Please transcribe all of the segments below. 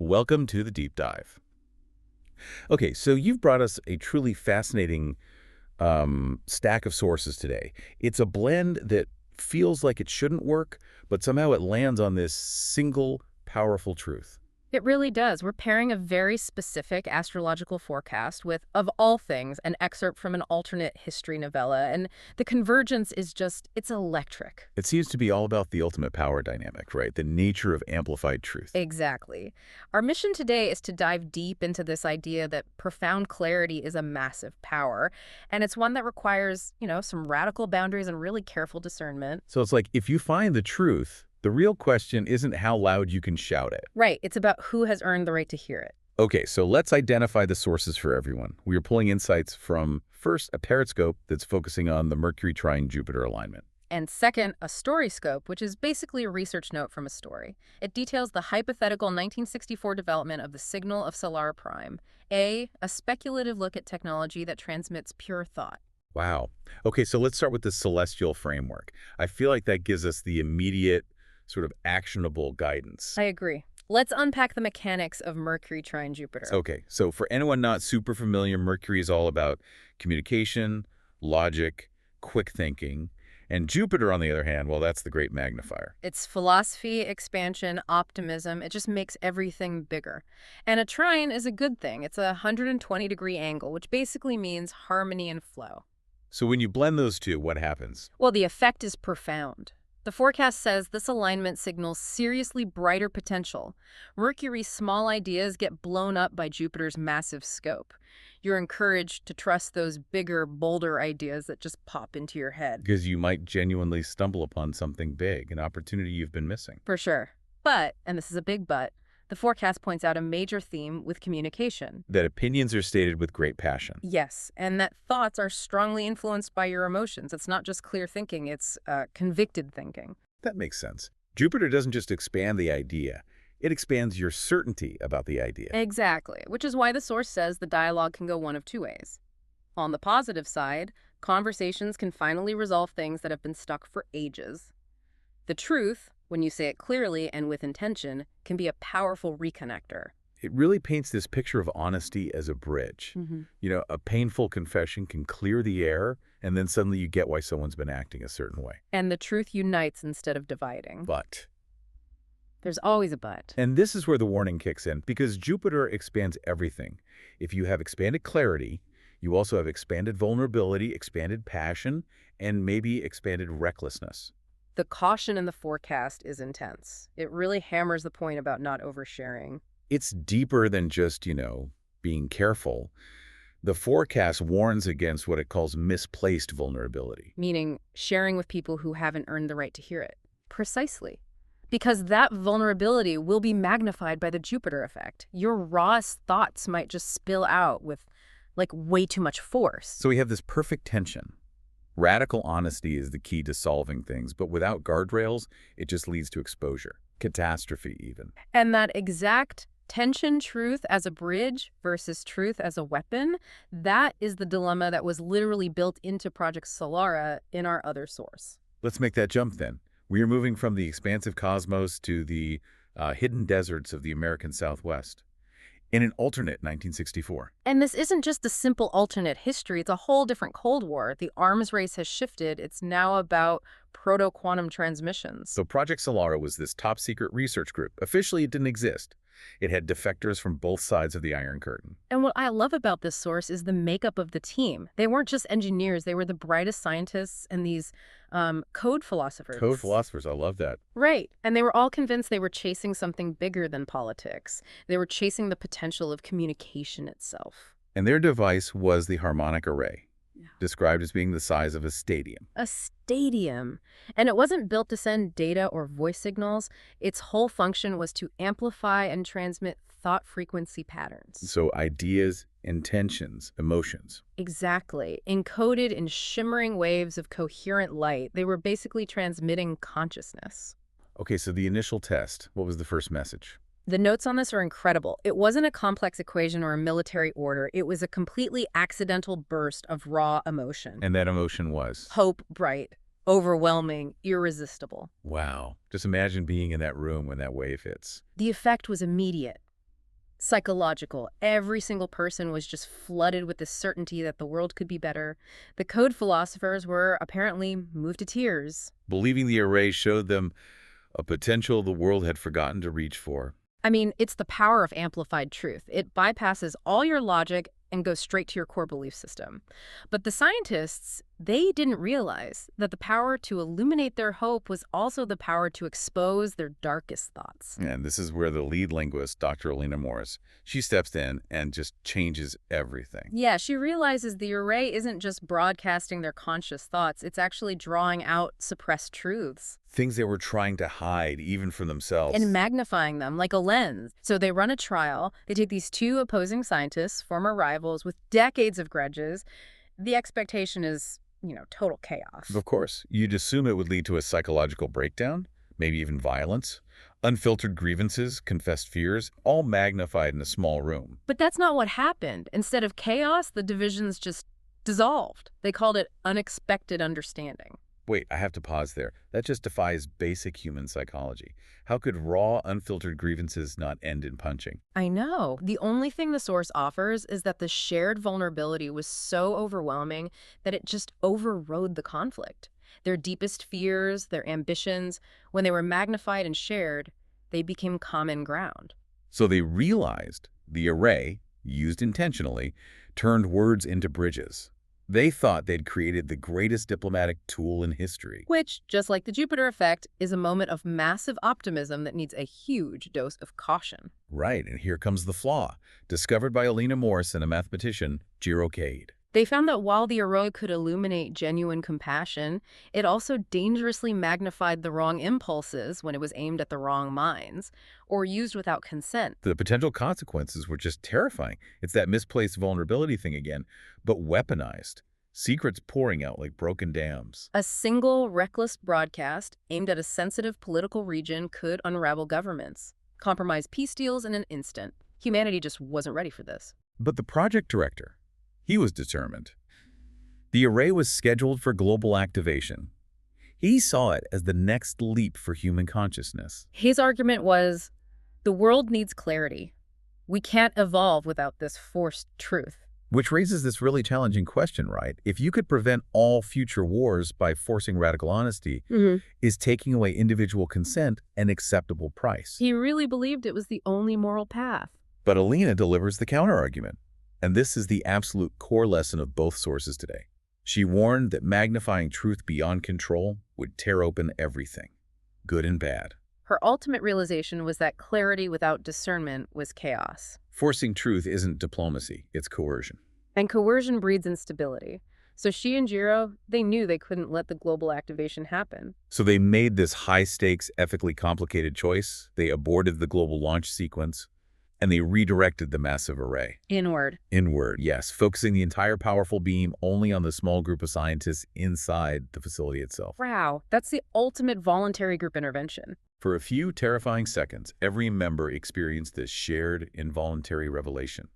Welcome to the deep dive. Okay, so you've brought us a truly fascinating stack of sources today. It's a blend that feels like it shouldn't work, but somehow it lands on this single powerful truth. It really does. We're pairing a very specific astrological forecast with, of all things, an excerpt from an alternate history novella. And the convergence is just, it's electric. It seems to be all about the ultimate power dynamic, right? The nature of amplified truth. Exactly. Our mission today is to dive deep into this idea that profound clarity is a massive power. And it's one that requires, some radical boundaries and really careful discernment. So it's like, if you find the truth, the real question isn't how loud you can shout it. Right. It's about who has earned the right to hear it. Okay, so let's identify the sources for everyone. We are pulling insights from, first, a TarotScope that's focusing on the Mercury trine Jupiter alignment. And second, a StoryScope, which is basically a research note from a story. It details the hypothetical 1964 development of the signal of SOLARA prime, a speculative look at technology that transmits pure thought. Wow. Okay, so let's start with the celestial framework. I feel like that gives us the immediate, sort of actionable guidance. I agree. Let's unpack the mechanics of Mercury trine Jupiter. Okay, so for anyone not super familiar, Mercury is all about communication, logic, quick thinking. And Jupiter, on the other hand, well, that's the great magnifier. It's philosophy, expansion, optimism. It just makes everything bigger. And a trine is a good thing. It's a 120-degree angle, which basically means harmony and flow. So when you blend those two, what happens? Well, the effect is profound. The forecast says this alignment signals seriously brighter potential. Mercury's small ideas get blown up by Jupiter's massive scope. You're encouraged to trust those bigger, bolder ideas that just pop into your head. Because you might genuinely stumble upon something big, an opportunity you've been missing. For sure. But, and this is a big but, the forecast points out a major theme with communication. That opinions are stated with great passion. Yes, and that thoughts are strongly influenced by your emotions. It's not just clear thinking, it's convicted thinking. That makes sense. Jupiter doesn't just expand the idea. It expands your certainty about the idea. Exactly, which is why the source says the dialogue can go one of two ways. On the positive side, conversations can finally resolve things that have been stuck for ages. The truth, when you say it clearly and with intention, can be a powerful reconnector. It really paints this picture of honesty as a bridge. A painful confession can clear the air, and then suddenly you get why someone's been acting a certain way. And the truth unites instead of dividing. But there's always a but. And this is where the warning kicks in, because Jupiter expands everything. If you have expanded clarity, you also have expanded vulnerability, expanded passion, and maybe expanded recklessness. The caution in the forecast is intense. It really hammers the point about not oversharing. It's deeper than just, being careful. The forecast warns against what it calls misplaced vulnerability. Meaning sharing with people who haven't earned the right to hear it. Precisely. Because that vulnerability will be magnified by the Jupiter effect. Your rawest thoughts might just spill out with, way too much force. So we have this perfect tension. Radical honesty is the key to solving things, but without guardrails, it just leads to exposure, catastrophe even. And that exact tension, truth as a bridge versus truth as a weapon, that is the dilemma that was literally built into Project SOLARA in our other source. Let's make that jump then. We are moving from the expansive cosmos to the hidden deserts of the American Southwest. In an alternate 1964. And this isn't just a simple alternate history. It's a whole different Cold War. The arms race has shifted. It's now about proto-quantum transmissions. So Project SOLARA was this top-secret research group. Officially, it didn't exist. It had defectors from both sides of the Iron Curtain. And what I love about this source is the makeup of the team. They weren't just engineers. They were the brightest scientists and these code philosophers. Code philosophers, I love that. Right. And they were all convinced they were chasing something bigger than politics. They were chasing the potential of communication itself. And their device was the harmonic array. Described as being the size of a stadium. A stadium. And it wasn't built to send data or voice signals. Its whole function was to amplify and transmit thought frequency patterns. So ideas, intentions, emotions. Exactly. Encoded in shimmering waves of coherent light, they were basically transmitting consciousness. Okay, so the initial test, what was the first message? The notes on this are incredible. It wasn't a complex equation or a military order. It was a completely accidental burst of raw emotion. And that emotion was? Hope, bright, overwhelming, irresistible. Wow. Just imagine being in that room when that wave hits. The effect was immediate. Psychological. Every single person was just flooded with the certainty that the world could be better. The code philosophers were apparently moved to tears. Believing the array showed them a potential the world had forgotten to reach for. I mean, it's the power of amplified truth. It bypasses all your logic and goes straight to your core belief system. But the scientists, they didn't realize that the power to illuminate their hope was also the power to expose their darkest thoughts. And this is where the lead linguist, Dr. Alina Morris, she steps in and just changes everything. Yeah, she realizes the array isn't just broadcasting their conscious thoughts, it's actually drawing out suppressed truths. Things they were trying to hide, even from themselves. And magnifying them like a lens. So they run a trial. They take these two opposing scientists, former rivals with decades of grudges. The expectation is, total chaos. Of course, you'd assume it would lead to a psychological breakdown, maybe even violence, unfiltered grievances, confessed fears, all magnified in a small room. But that's not what happened. Instead of chaos, the divisions just dissolved. They called it unexpected understanding. Wait, I have to pause there. That just defies basic human psychology. How could raw, unfiltered grievances not end in punching? I know. The only thing the source offers is that the shared vulnerability was so overwhelming that it just overrode the conflict. Their deepest fears, their ambitions, when they were magnified and shared, they became common ground. So they realized the array, used intentionally, turned words into bridges. They thought they'd created the greatest diplomatic tool in history. Which, just like the Jupiter effect, is a moment of massive optimism that needs a huge dose of caution. Right, and here comes the flaw, discovered by Alina Morris and a mathematician, Jiro Cade. They found that while the array could illuminate genuine compassion, it also dangerously magnified the wrong impulses when it was aimed at the wrong minds, or used without consent. The potential consequences were just terrifying. It's that misplaced vulnerability thing again, but weaponized. Secrets pouring out like broken dams. A single, reckless broadcast aimed at a sensitive political region could unravel governments, compromise peace deals in an instant. Humanity just wasn't ready for this. But the project director, he was determined. The array was scheduled for global activation. He saw it as the next leap for human consciousness. His argument was, the world needs clarity. We can't evolve without this forced truth. Which raises this really challenging question, right? If you could prevent all future wars by forcing radical honesty, is taking away individual consent an acceptable price? He really believed it was the only moral path. But Alina delivers the counterargument. And this is the absolute core lesson of both sources today. She warned that magnifying truth beyond control would tear open everything, good and bad. Her ultimate realization was that clarity without discernment was chaos. Forcing truth isn't diplomacy, it's coercion. And coercion breeds instability. So she and Jiro, they knew they couldn't let the global activation happen. So they made this high-stakes, ethically complicated choice. They aborted the global launch sequence, and they redirected the massive array. Inward. Inward, yes, focusing the entire powerful beam only on the small group of scientists inside the facility itself. Wow, that's the ultimate voluntary group intervention. For a few terrifying seconds, every member experienced this shared, involuntary revelation.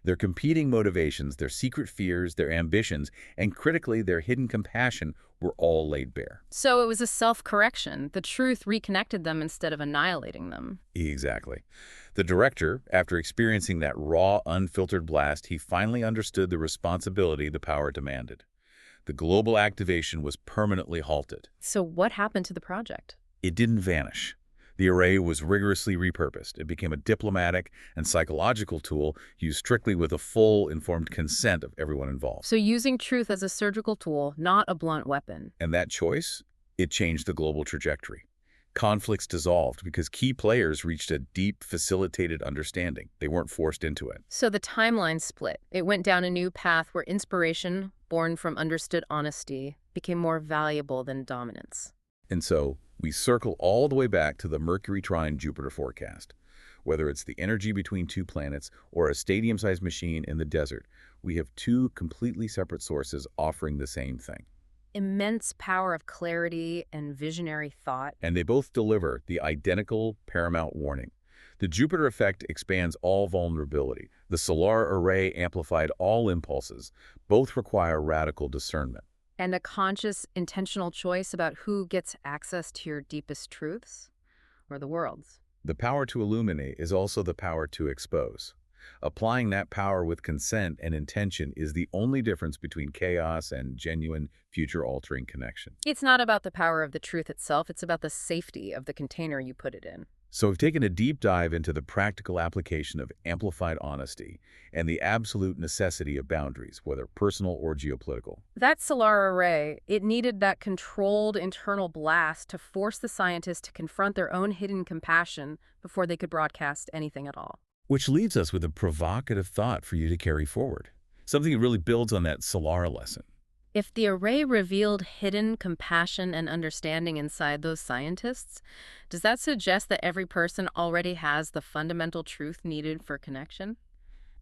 Their competing motivations, their secret fears, their ambitions, and critically, their hidden compassion were all laid bare. So it was a self-correction. The truth reconnected them instead of annihilating them. Exactly. The director, after experiencing that raw, unfiltered blast, he finally understood the responsibility the power demanded. The global activation was permanently halted. So what happened to the project? It didn't vanish. The array was rigorously repurposed. It became a diplomatic and psychological tool used strictly with the full, informed consent of everyone involved. So using truth as a surgical tool, not a blunt weapon. And that choice, it changed the global trajectory. Conflicts dissolved because key players reached a deep, facilitated understanding. They weren't forced into it. So the timeline split. It went down a new path where inspiration, born from understood honesty, became more valuable than dominance. And so we circle all the way back to the Mercury trine Jupiter forecast. Whether it's the energy between two planets or a stadium-sized machine in the desert, we have two completely separate sources offering the same thing. Immense power of clarity and visionary thought. And they both deliver the identical paramount warning. The Jupiter effect expands all vulnerability. The SOLARA array amplified all impulses. Both require radical discernment. And a conscious, intentional choice about who gets access to your deepest truths, or the world's. The power to illuminate is also the power to expose. Applying that power with consent and intention is the only difference between chaos and genuine, future-altering connection. It's not about the power of the truth itself, it's about the safety of the container you put it in. So we've taken a deep dive into the practical application of amplified honesty and the absolute necessity of boundaries, whether personal or geopolitical. That SOLARA array, it needed that controlled internal blast to force the scientists to confront their own hidden compassion before they could broadcast anything at all. Which leaves us with a provocative thought for you to carry forward. Something that really builds on that SOLARA lesson. If the array revealed hidden compassion and understanding inside those scientists, does that suggest that every person already has the fundamental truth needed for connection?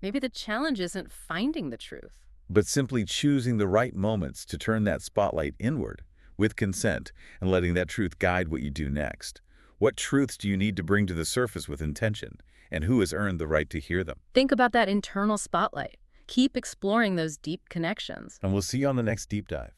Maybe the challenge isn't finding the truth. But simply choosing the right moments to turn that spotlight inward, with consent, and letting that truth guide what you do next. What truths do you need to bring to the surface with intention, and who has earned the right to hear them? Think about that internal spotlight. Keep exploring those deep connections. And we'll see you on the next deep dive.